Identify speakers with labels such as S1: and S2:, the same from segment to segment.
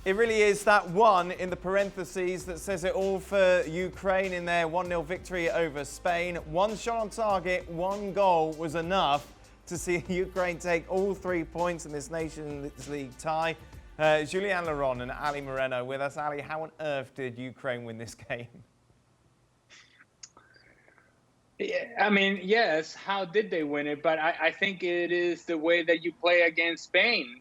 S1: It really is that one in the parentheses that says it all for Ukraine in their 1-0 victory over Spain. One shot on target, one goal was enough to see Ukraine take all 3 points in this Nations League tie. Julien and Ali Moreno with us. Ali, how on earth did Ukraine win this game?
S2: Yeah, I mean, yes, how did they win it? But I think it is the way that you play against Spain.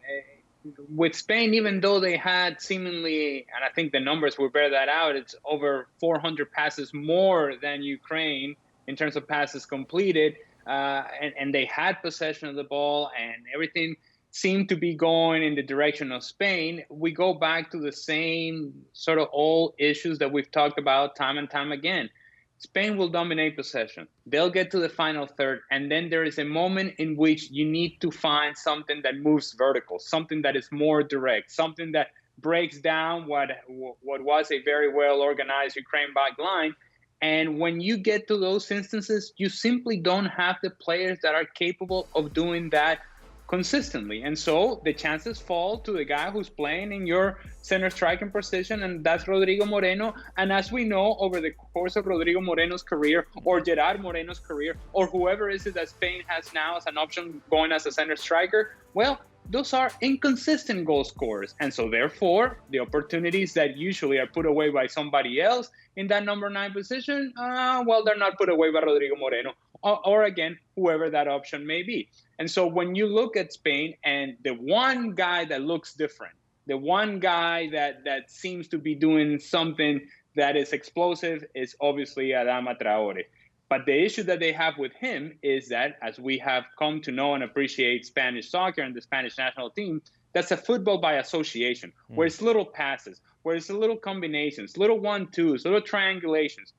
S2: With Spain, even though they had seemingly, and I think the numbers will bear that out, it's over 400 passes more than Ukraine in terms of passes completed. And they had possession of the ball and everything seemed to be going in the direction of Spain. We go back to the same sort of old issues that we've talked about time and time again. Spain will dominate possession. They'll get to the final third, and then there is a moment in which you need to find something that moves vertical, something that is more direct, something that breaks down what was a very well-organized Ukraine backline. And when you get to those instances, you simply don't have the players that are capable of doing that consistently. And so the chances fall to the guy who's playing in your center striking position, and that's Rodrigo Moreno. And as we know, over the course of Rodrigo Moreno's career, or Gerard Moreno's career, or whoever is it that Spain has now as an option going as a center striker, well, those are inconsistent goal scorers. And so therefore, the opportunities that usually are put away by somebody else in that number 9 position, well, they're not put away by Rodrigo Moreno, or again, whoever that option may be. And so when you look at Spain, and the one guy that looks different, the one guy that seems to be doing something that is explosive is obviously Adama Traore. But the issue that they have with him is that, as we have come to know and appreciate Spanish soccer and the Spanish national team, that's a football by association, where it's little passes, where it's little combinations, little 1-2s, little triangulations.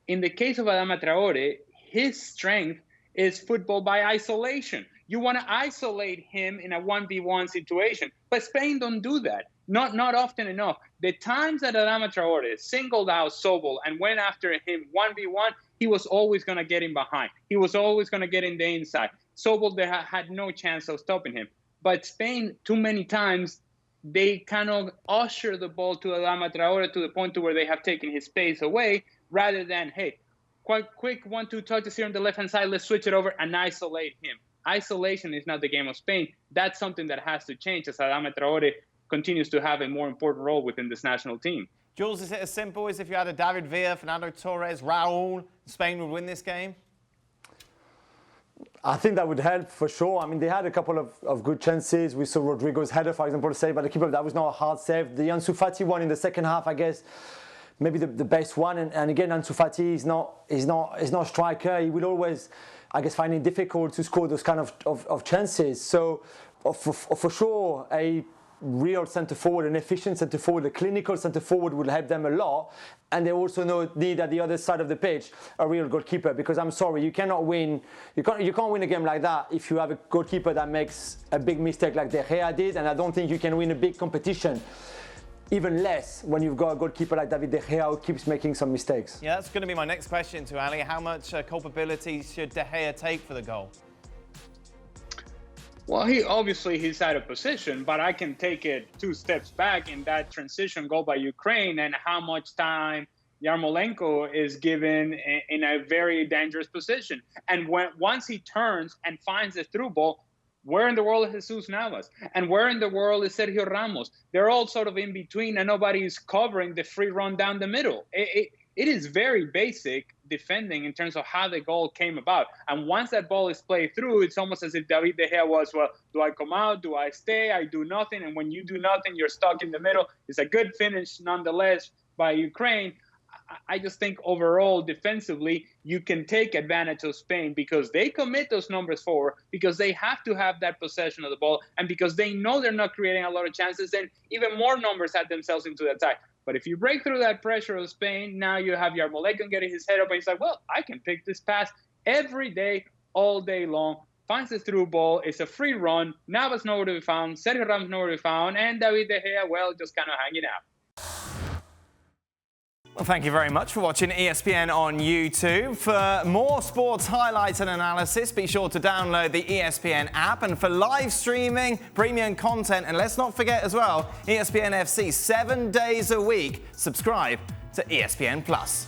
S2: In the case of Adama Traore, his strength is football by isolation. You want to isolate him in a 1v1 situation, but Spain don't do that. Not often enough. The times that Adama Traore singled out Sobol and went after him 1v1, he was always going to get him behind. He was always going to get in the inside. Sobol had no chance of stopping him. But Spain, too many times, they kind of usher the ball to Adama Traore to the point to where they have taken his space away, rather than, hey, quite quick 1-2 touches here on the left-hand side, let's switch it over and isolate him. Isolation is not the game of Spain. That's something that has to change as Adama Traore continues to have a more important role within this national team.
S1: Jules, is it as simple as if you had a David Villa, Fernando Torres, Raul, Spain would win this game?
S3: I think that would help for sure. I mean, they had a couple of good chances. We saw Rodrigo's header, for example, saved by the keeper. That was not a hard save. The Ansu Fati one in the second half, I guess, maybe the best one. And again, Ansu Fati is not a striker. He will always, I guess, find it difficult to score those kind of chances. So for sure, a real centre forward, an efficient centre forward, a clinical centre forward will help them a lot. And they also need at the other side of the pitch a real goalkeeper, because I'm sorry, you cannot win. You can't win a game like that if you have a goalkeeper that makes a big mistake like De Gea did. And I don't think you can win a big competition, even less when you've got a goalkeeper like David De Gea who keeps making some mistakes.
S1: Yeah, that's going to be my next question to Ali. How much culpability should De Gea take for the goal?
S2: Well, he's out of position, but I can take it 2 steps back in that transition goal by Ukraine and how much time Yarmolenko is given in a very dangerous position. And once he turns and finds the through ball, where in the world is Jesus Navas? And where in the world is Sergio Ramos? They're all sort of in between, and nobody is covering the free run down the middle. It is very basic defending in terms of how the goal came about. And once that ball is played through, it's almost as if David De Gea was, well, do I come out? Do I stay? I do nothing. And when you do nothing, you're stuck in the middle. It's a good finish nonetheless by Ukraine. I just think overall, defensively, you can take advantage of Spain because they commit those numbers forward, because they have to have that possession of the ball, and because they know they're not creating a lot of chances, and even more numbers add themselves into that side. But if you break through that pressure of Spain, now you have Yarmolenko getting his head up, and he's like, well, I can pick this pass every day, all day long. Finds the through ball. It's a free run. Navas nowhere to be found. Sergio Ramos nowhere to be found. And David De Gea, well, just kind of hanging out.
S1: Well, thank you very much for watching ESPN on YouTube. For more sports highlights and analysis, be sure to download the ESPN app. And for live streaming, premium content, and let's not forget as well, ESPN FC 7 days a week. Subscribe to ESPN Plus.